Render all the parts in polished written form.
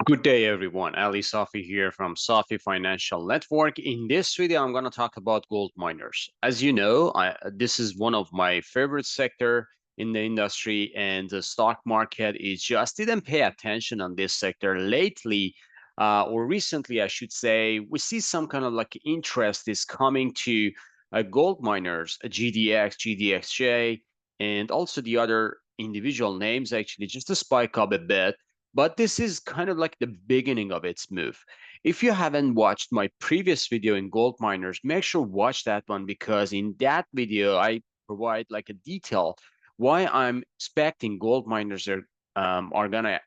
Good day, everyone. Ali Safi here from Safi Financial Network. In this video, I'm going to talk about gold miners. As you know, this is one of my favorite sector in the industry, and the stock market is just didn't pay attention on this sector lately, or recently, I should say. We see some kind of like interest is coming to gold miners, GDX, GDXJ, and also the other individual names actually just to spike up a bit, but this is kind of like the beginning of its move. If you haven't watched my previous video in gold miners, make sure watch that one, because in that video I provide like a detail why I'm expecting gold miners are gonna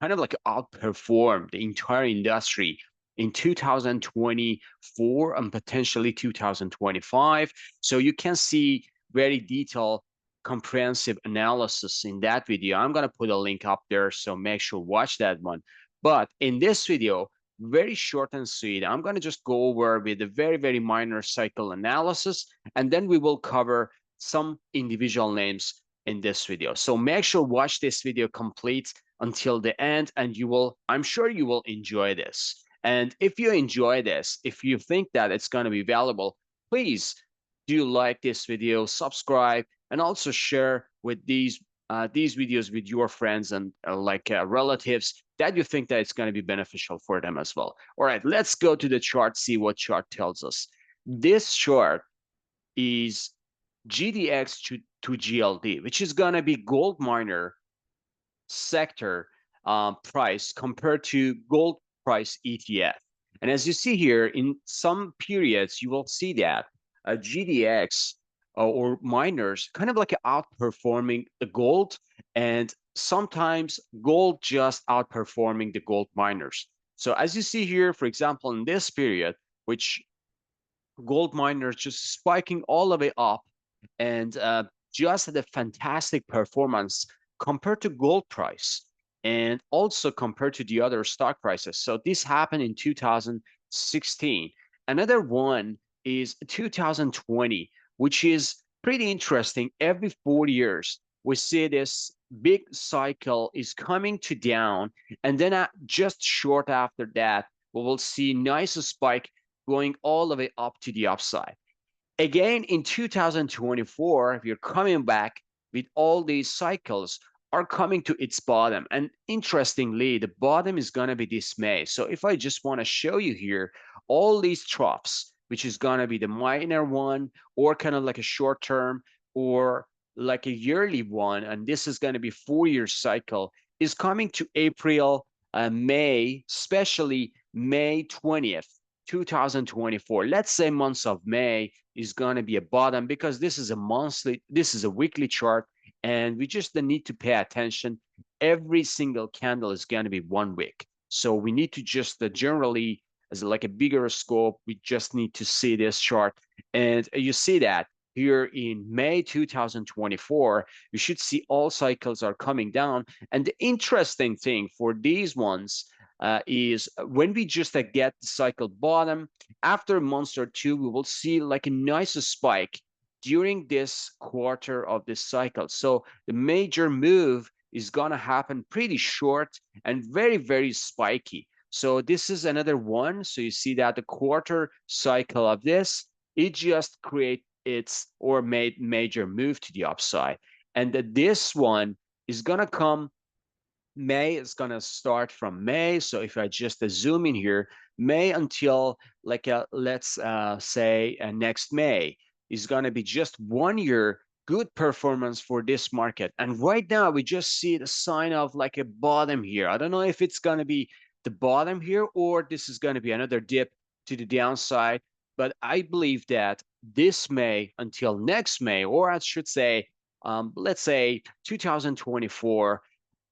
kind of like outperform the entire industry in 2024 and potentially 2025. So you can see very detailed, comprehensive analysis in that video. I'm going to put a link up there, so make sure watch that one. But in this video, very short and sweet, I'm going to just go over with a very minor cycle analysis, and then we will cover some individual names in this video. So make sure watch this video complete until the end, and I'm sure you will enjoy this. And if you enjoy this, if you think that it's going to be valuable, please do like this video, subscribe, and also share with these videos with your friends and relatives that you think that it's going to be beneficial for them as well. All right, let's go to the chart, see what chart tells us. This chart is GDX to GLD, which is going to be gold miner sector price compared to gold price ETF. And as you see here, in some periods, you will see that GDX or miners kind of like outperforming the gold, and sometimes gold just outperforming the gold miners. So as you see here, for example, in this period, which gold miners just spiking all the way up, and just had a fantastic performance compared to gold price and also compared to the other stock prices. So this happened in 2016. Another one is 2020, which is pretty interesting. Every 4 years, we see this big cycle is coming to down, and then just short after that, we will see nice spike going all the way up to the upside. Again, in 2024, we're coming back with all these cycles are coming to its bottom. And interestingly, the bottom is going to be this May. So if I just want to show you here, all these troughs, which is going to be the minor one, or kind of like a short term, or like a yearly one, and this is going to be 4 year cycle, is coming to April, May, especially May 20th. 2024, let's say months of May is going to be a bottom, because this is a weekly chart, and we just need to pay attention. Every single candle is going to be 1 week. So we need to just generally, as like a bigger scope, we just need to see this chart. And you see that here in May 2024, you should see all cycles are coming down. And the interesting thing for these ones is when we just get the cycle bottom, after a month or two, we will see like a nice spike during this quarter of this cycle. So the major move is going to happen pretty short and very spiky. So this is another one. So you see that the quarter cycle of this, it just create its or made major move to the upside. And this one is going to come May. Is going to start from May. So if I just zoom in here, May until like let's say next May is going to be just 1 year good performance for this market. And right now we just see the sign of like a bottom here. I don't know if it's going to be the bottom here or this is going to be another dip to the downside. But I believe that this May until next May, or I should say, let's say 2024,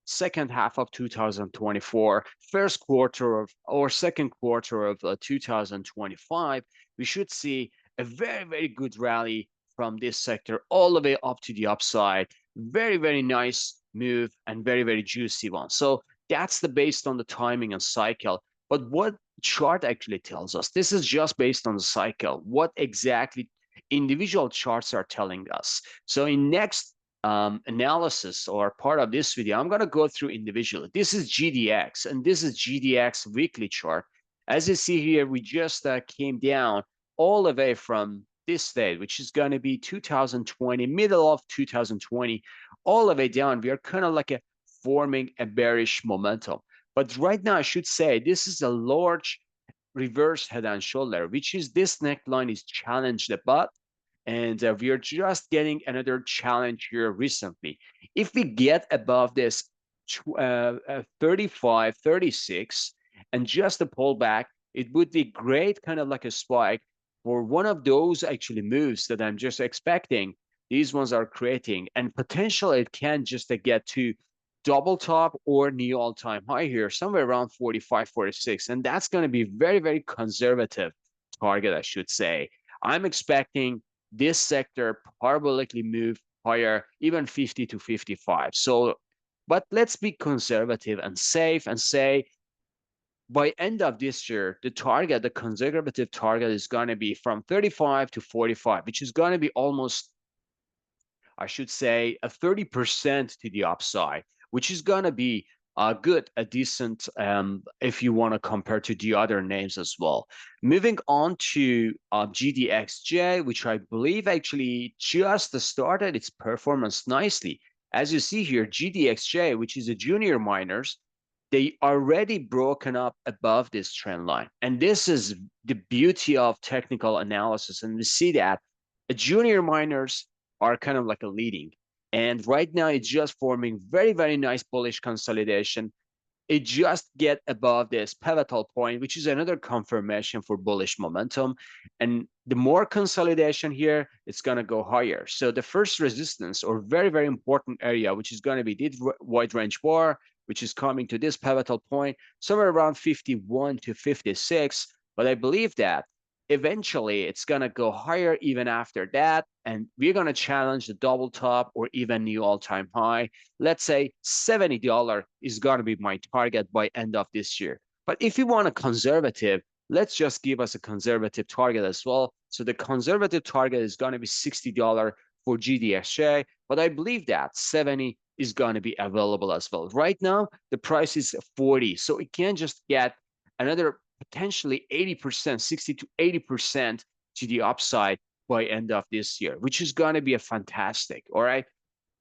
second half of 2024, first quarter of or second quarter of 2025, we should see a very good rally from this sector all the way up to the upside. Very nice move and very juicy one. So that's the based on the timing and cycle. But what chart actually tells us? This is just based on the cycle. What exactly individual charts are telling us? So in next analysis or part of this video, I'm going to go through individually. This is GDX, and this is GDX weekly chart. As you see here, we just came down all the way from this day, which is going to be 2020, middle of 2020, all the way down. We are kind of like forming a bearish momentum. But right now, I should say this is a large reverse head and shoulder, which is this neckline is challenged above, and we are just getting another challenge here recently. If we get above this 35, 36, and just a pullback, it would be great, kind of like a spike for one of those actually moves that I'm just expecting. These ones are creating, and potentially it can just get to double top or new all-time high here, somewhere around 45, 46, and that's going to be very, very conservative target, I should say. I'm expecting this sector parabolically move higher, even 50 to 55. So, but let's be conservative and safe and say by end of this year, the target, the conservative target is going to be from 35 to 45, which is going to be almost, I should say, a 30% to the upside, which is going to be good, a decent, if you want to compare to the other names as well. Moving on to GDXJ, which I believe actually just started its performance nicely. As you see here, GDXJ, which is a junior miners, they already broken up above this trend line. And this is the beauty of technical analysis. And we see that junior miners are kind of like a leading. And right now it's just forming very, very nice bullish consolidation. It just get above this pivotal point, which is another confirmation for bullish momentum. And the more consolidation here, it's going to go higher. So the first resistance or very, very important area, which is going to be this wide range bar, which is coming to this pivotal point, somewhere around 51 to 56. But I believe that eventually it's going to go higher even after that. And we're going to challenge the double top or even new all-time high. Let's say $70 is going to be my target by end of this year. But if you want a conservative, let's just give us a conservative target as well. So the conservative target is going to be $60 for GDXJ, but I believe that 70 is going to be available as well. Right now, the price is 40, so it can just get another potentially 80%, 60 to 80% to the upside by end of this year, which is going to be a fantastic. All right.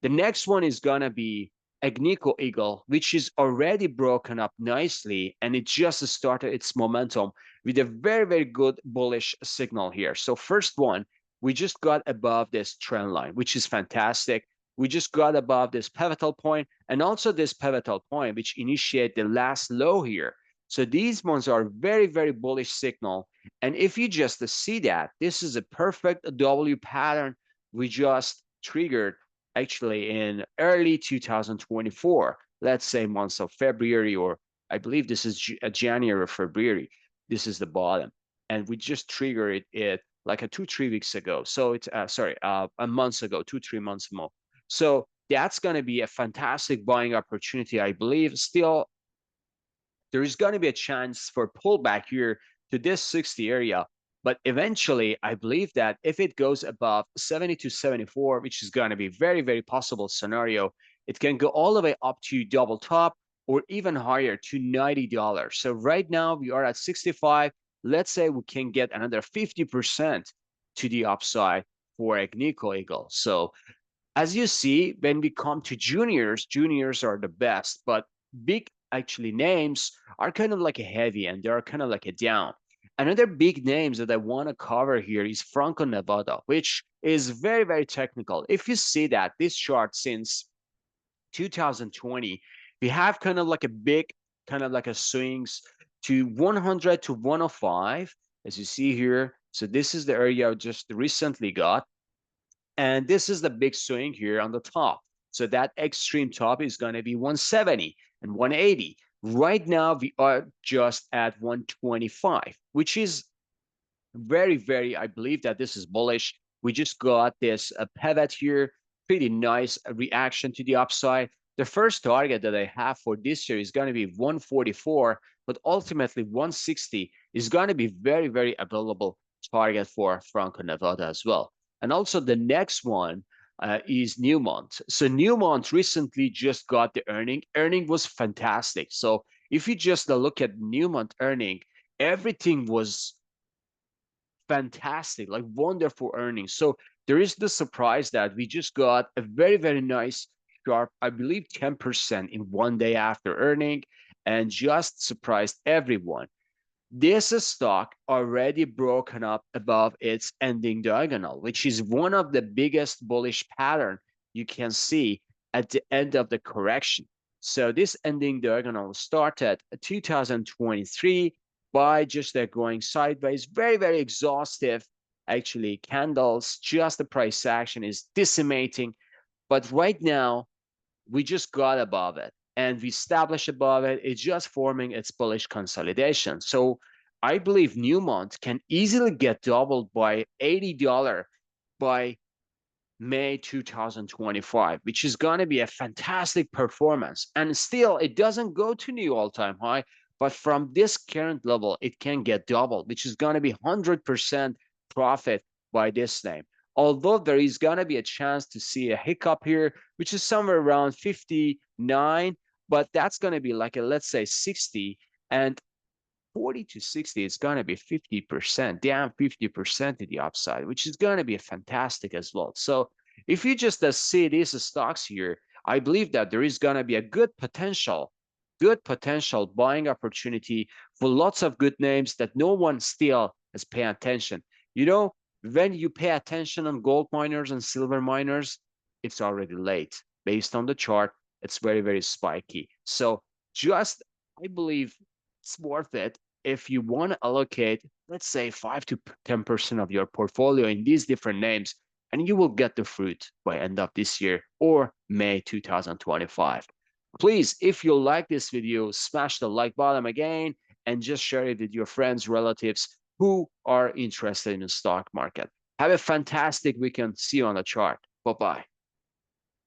The next one is going to be Agnico Eagle, which is already broken up nicely, and it just started its momentum with a very, very good bullish signal here. So first one, we just got above this trend line, which is fantastic. We just got above this pivotal point and also this pivotal point, which initiate the last low here. So these ones are very, very bullish signal. And if you just see that, this is a perfect W pattern we just triggered actually in early 2024, let's say months of February, or I believe this is January or February. This is the bottom. And we just triggered it like 2-3 weeks ago. So it's, a month ago, 2-3 months more. So that's going to be a fantastic buying opportunity, I believe. Still, there is going to be a chance for pullback here to this 60 area. But eventually, I believe that if it goes above 70 to 74, which is going to be very, very possible scenario, it can go all the way up to double top or even higher to $90. So right now we are at 65. Let's say we can get another 50% to the upside for Agnico Eagle. So as you see, when we come to juniors, juniors are the best, but big actually names are kind of like a heavy and they are kind of like a down. Another big names that I want to cover here is Franco-Nevada, which is very, very technical. If you see that this chart since 2020, we have kind of like a big, kind of like a swings to 100 to 105, as you see here. So this is the area I just recently got. And this is the big swing here on the top. So that extreme top is going to be 170 and 180. Right now, we are just at 125, which is very, very, I believe that this is bullish. We just got this pivot here, pretty nice reaction to the upside. The first target that I have for this year is going to be 144, but ultimately 160 is going to be very, very available target for Franco Nevada as well. And also the next one, is Newmont. So Newmont recently just got the earning. Earning was fantastic. So if you just look at Newmont earning, everything was fantastic, like wonderful earnings. So there is the surprise that we just got a very, very nice sharp, I believe 10% in one day after earning, and just surprised everyone. This stock already broken up above its ending diagonal, which is one of the biggest bullish pattern you can see at the end of the correction. So this ending diagonal started 2023 by just going sideways, very, very exhaustive, actually, candles, just the price action is decimating. But right now, we just got above it and we established above it. It's just forming its bullish consolidation. So I believe Newmont can easily get doubled by $80 by May 2025, which is going to be a fantastic performance. And still, it doesn't go to new all-time high, but from this current level, it can get doubled, which is going to be 100% profit by this name. Although there is going to be a chance to see a hiccup here, which is somewhere around 59, but that's going to be like a, let's say 60, and 40 to 60 is going to be 50%, down 50% to the upside, which is going to be fantastic as well. So if you just see these stocks here, I believe that there is going to be a good potential buying opportunity for lots of good names that no one still is paying attention. You know, when you pay attention on gold miners and silver miners, it's already late. Based on the chart, it's very, very spiky. So just, I believe it's worth it if you want to allocate, let's say 5 to 10% of your portfolio in these different names, and you will get the fruit by end of this year or May 2025. Please, if you like this video, smash the like button again and just share it with your friends, relatives who are interested in the stock market. Have a fantastic weekend. See you on the chart. Bye-bye.